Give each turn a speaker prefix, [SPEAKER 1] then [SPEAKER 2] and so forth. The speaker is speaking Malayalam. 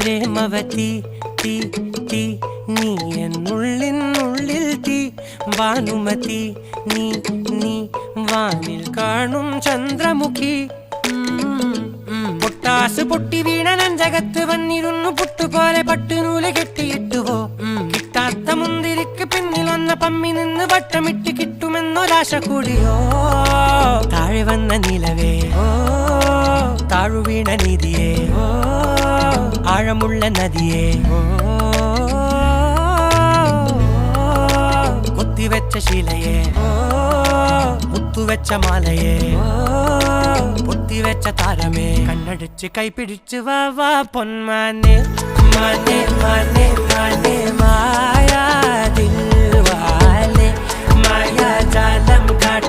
[SPEAKER 1] പ്രേമവതി തീ തീ നീ എന്നുള്ളിൽ തീ ഭാനുമതി നീ നീ വാനിൽ കാണും ചന്ദ്രമുഖി പൊട്ടാസ് പൊട്ടി വീണ നെഞ്ചകത്ത് വന്നിരുന്നു പുട്ടുപോലെ പട്ടുനൂല് കെട്ടിയിട്ടുവോ കിട്ടാത്ത മുന്തിരിക്ക് പിന്നിൽ വന്ന പമ്മി നിന്ന് വട്ടമിട്ട് കിട്ടുമെന്നൊരാശ കൂടിയോ താഴെ വന്ന നിലവേ താഴു വീണ നിധിയേ ആഴമുള്ള നദിയേ കൊത്തിവെച്ച ശിലയെ മുത്തുവെച്ച മാലയെ പൊത്തിവെച്ച താരമേ കണ്ണടിച്ച് കൈപിടിച്ച് വാ വാ പൊന്മാനെ മാനെ മാനെ മാനെ മായാ ദിൽവാലെ മായാജാലം കാട്ടി